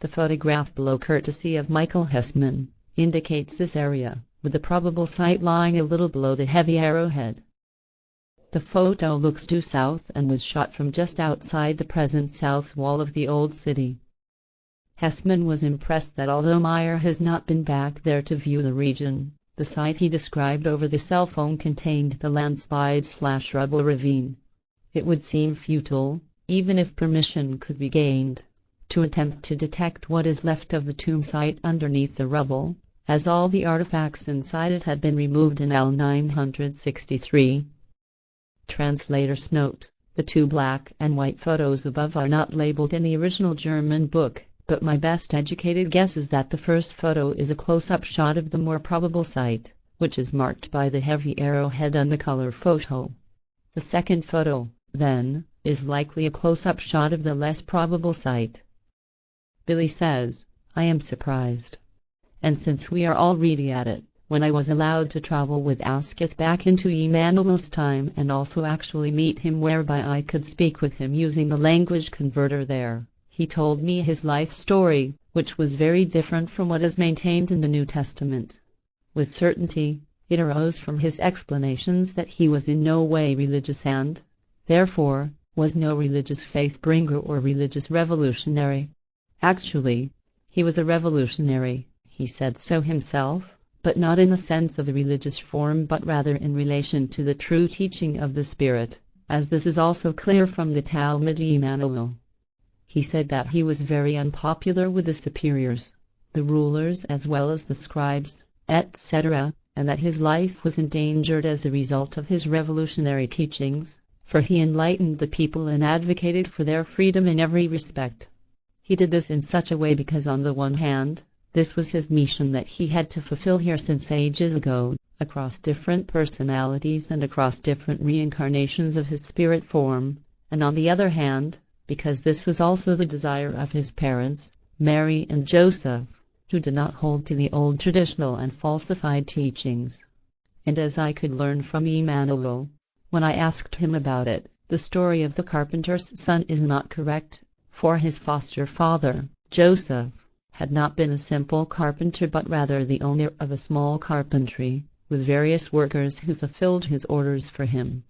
The photograph below, courtesy of Michael Hesemann, indicates this area, with the probable site lying a little below the heavy arrowhead. The photo looks due south and was shot from just outside the present south wall of the old city. Hesemann was impressed that although Meier has not been back there to view the region, the site he described over the cell phone contained the landslide/rubble ravine. It would seem futile, even if permission could be gained, to attempt to detect what is left of the tomb site underneath the rubble, as all the artifacts inside it had been removed in L963. Translator's note: the two black and white photos above are not labeled in the original German book, but my best educated guess is that the first photo is a close-up shot of the more probable site, which is marked by the heavy arrowhead on the color photo. The second photo, then, is likely a close-up shot of the less probable site. Billy says, I am surprised. And since we are already at it, when I was allowed to travel with Asquith back into Jmmanuel's time and also actually meet him whereby I could speak with him using the language converter there, he told me his life story, which was very different from what is maintained in the New Testament. With certainty, it arose from his explanations that he was in no way religious and, therefore, was no religious faith bringer or religious revolutionary. Actually, he was a revolutionary, he said so himself, but not in the sense of a religious form but rather in relation to the true teaching of the Spirit, as this is also clear from the Talmud Jmmanuel. He said that he was very unpopular with the superiors, the rulers as well as the scribes, etc., and that his life was endangered as a result of his revolutionary teachings, for he enlightened the people and advocated for their freedom in every respect. He did this in such a way because on the one hand, this was his mission that he had to fulfill here since ages ago, across different personalities and across different reincarnations of his spirit form, and on the other hand, because this was also the desire of his parents, Mary and Joseph, who did not hold to the old traditional and falsified teachings. And as I could learn from Jmmanuel, when I asked him about it, the story of the carpenter's son is not correct, for his foster father, Joseph, had not been a simple carpenter but rather the owner of a small carpentry, with various workers who fulfilled his orders for him.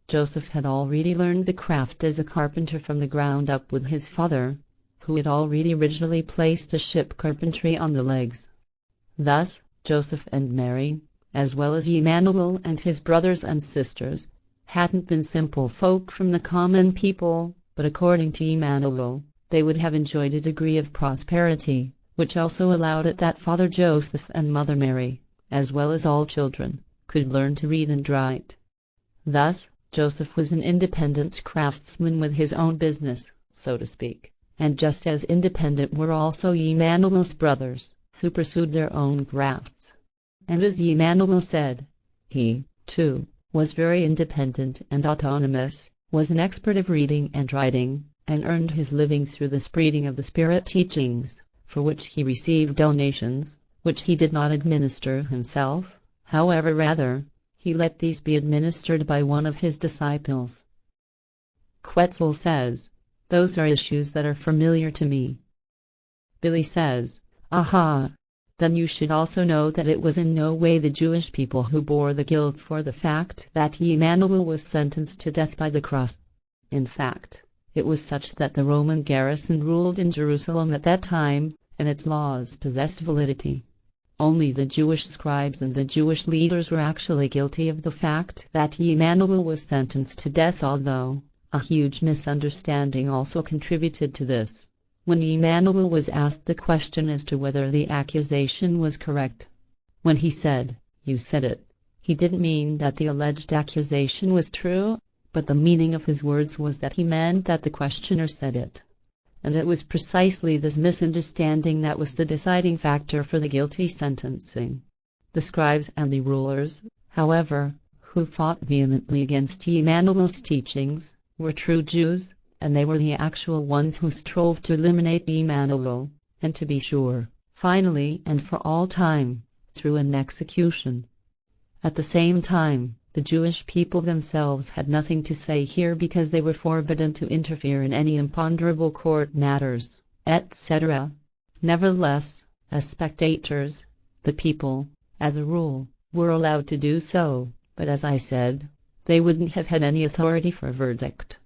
Joseph had already learned the craft as a carpenter from the ground up with his father, who had already originally placed a ship carpentry on the legs. Thus, Joseph and Mary, as well as Jmmanuel and his brothers and sisters, hadn't been simple folk from the common people, but according to Jmmanuel, they would have enjoyed a degree of prosperity, which also allowed it that Father Joseph and Mother Mary, as well as all children, could learn to read and write. Thus, Joseph was an independent craftsman with his own business, so to speak, and just as independent were also Jmmanuel's brothers, who pursued their own crafts. And as Jmmanuel said, he, too, was very independent and autonomous, was an expert of reading and writing, and earned his living through the spreading of the Spirit teachings, for which he received donations, which he did not administer himself, however rather, he let these be administered by one of his disciples. Quetzal says, those are issues that are familiar to me. Billy says, aha, then you should also know that it was in no way the Jewish people who bore the guilt for the fact that Jmmanuel was sentenced to death by the cross. In fact, it was such that the Roman garrison ruled in Jerusalem at that time, and its laws possessed validity. Only the Jewish scribes and the Jewish leaders were actually guilty of the fact that Jmmanuel was sentenced to death, although a huge misunderstanding also contributed to this. When Jmmanuel was asked the question as to whether the accusation was correct, when he said, "You said it," he didn't mean that the alleged accusation was true, but the meaning of his words was that he meant that the questioner said it. And it was precisely this misunderstanding that was the deciding factor for the guilty sentencing. The scribes and the rulers, however, who fought vehemently against Jmmanuel's teachings, were true Jews, and they were the actual ones who strove to eliminate Jmmanuel, and to be sure, finally and for all time, through an execution. At the same time, the Jewish people themselves had nothing to say here because they were forbidden to interfere in any imponderable court matters, etc. Nevertheless, as spectators, the people, as a rule, were allowed to do so, but as I said, they wouldn't have had any authority for a verdict.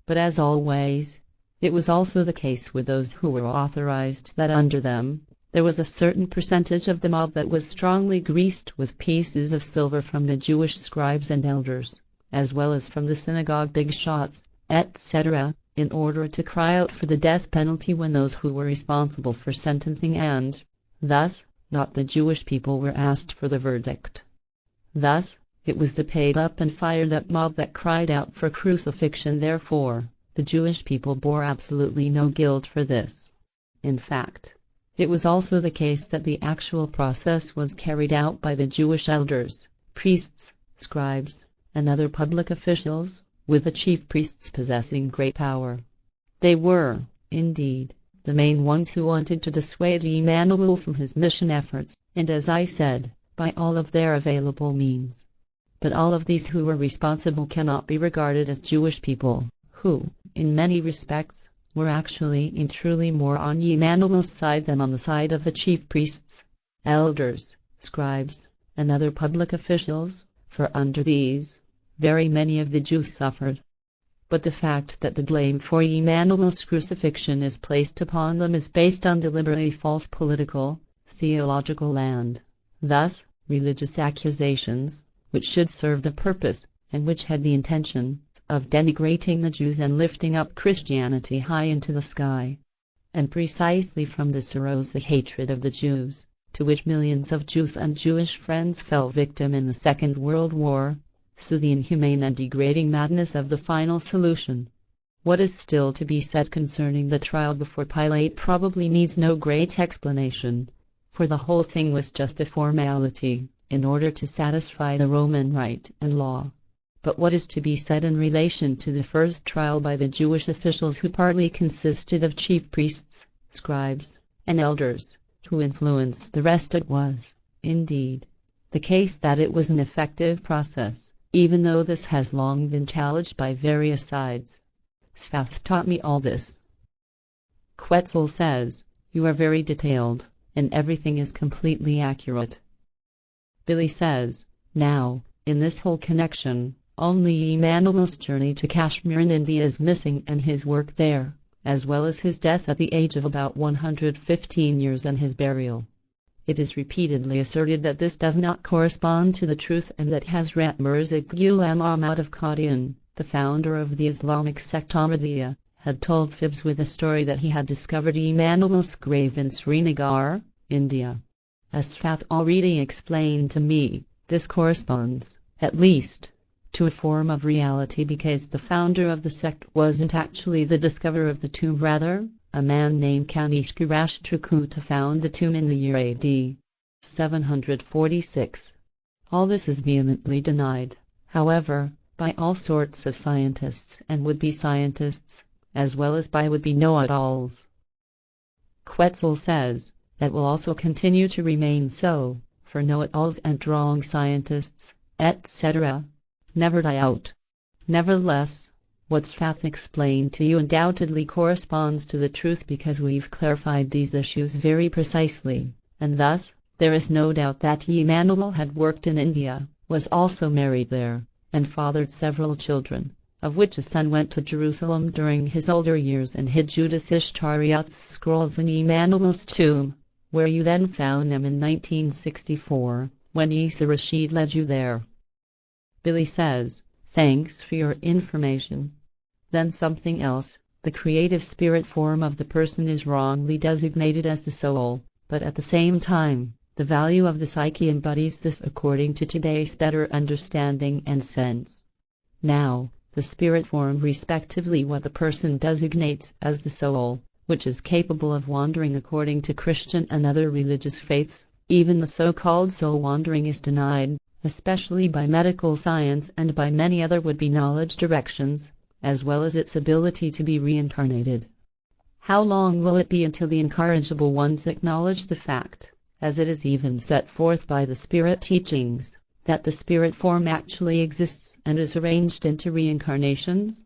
But as always, it was also the case with those who were authorized that under them, there was a certain percentage of the mob that was strongly greased with pieces of silver from the Jewish scribes and elders, as well as from the synagogue big shots, etc., in order to cry out for the death penalty when those who were responsible for sentencing and, thus, not the Jewish people were asked for the verdict. Thus, it was the paid-up and fired-up mob that cried out for crucifixion. Therefore, the Jewish people bore absolutely no guilt for this. In fact, it was also the case that the actual process was carried out by the Jewish elders, priests, scribes, and other public officials, with the chief priests possessing great power. They were, indeed, the main ones who wanted to dissuade Jmmanuel from his mission efforts, and as I said, by all of their available means. But all of these who were responsible cannot be regarded as Jewish people, who, in many respects, were actually and truly more on Jmmanuel's side than on the side of the chief priests, elders, scribes, and other public officials, for under these, very many of the Jews suffered. But the fact that the blame for Jmmanuel's crucifixion is placed upon them is based on deliberately false political, theological and, thus, religious accusations, which should serve the purpose, and which had the intention, of denigrating the Jews and lifting up Christianity high into the sky. And precisely from this arose the hatred of the Jews, to which millions of Jews and Jewish friends fell victim in the Second World War, through the inhumane and degrading madness of the final solution. What is still to be said concerning the trial before Pilate probably needs no great explanation, for the whole thing was just a formality, in order to satisfy the Roman rite and law. But what is to be said in relation to the first trial by the Jewish officials, who partly consisted of chief priests, scribes, and elders, who influenced the rest? It was, indeed, the case that it was an effective process, even though this has long been challenged by various sides. Sfath taught me all this. Quetzal says, "You are very detailed, and everything is completely accurate." Billy says, "Now, in this whole connection, only Jmmanuel's journey to Kashmir in India is missing, and his work there, as well as his death at the age of about 115 years and his burial. It is repeatedly asserted that this does not correspond to the truth, and that Hazrat Mirza Ghulam Ahmad of Qadian, the founder of the Islamic sect Ahmadiyya, had told fibs with the story that he had discovered Jmmanuel's grave in Srinagar, India. As Sfath already explained to me, this corresponds, at least, to a form of reality, because the founder of the sect wasn't actually the discoverer of the tomb. Rather, a man named Kanishka Rashtrakuta found the tomb in the year AD 746. All this is vehemently denied, however, by all sorts of scientists and would-be scientists, as well as by would-be know-it-alls. Quetzal says, that will also continue to remain so, for know-it-alls and wrong scientists, etc., never die out. Nevertheless, what Sfath explained to you undoubtedly corresponds to the truth, because we've clarified these issues very precisely, and thus, there is no doubt that Jmmanuel had worked in India, was also married there, and fathered several children, of which a son went to Jerusalem during his older years and hid Judas Iscariot's scrolls in Jmmanuel's tomb, where you then found them in 1964, when Isa Rashid led you there. Billy says, "Thanks for your information." Then something else. The creative spirit form of the person is wrongly designated as the soul, but at the same time, the value of the psyche embodies this according to today's better understanding and sense. Now, the spirit form, respectively what the person designates as the soul, which is capable of wandering according to Christian and other religious faiths, even the so-called soul wandering is denied, especially by medical science and by many other would-be knowledge directions, as well as its ability to be reincarnated. How long will it be until the incorrigible ones acknowledge the fact, as it is even set forth by the spirit teachings, that the spirit form actually exists and is arranged into reincarnations?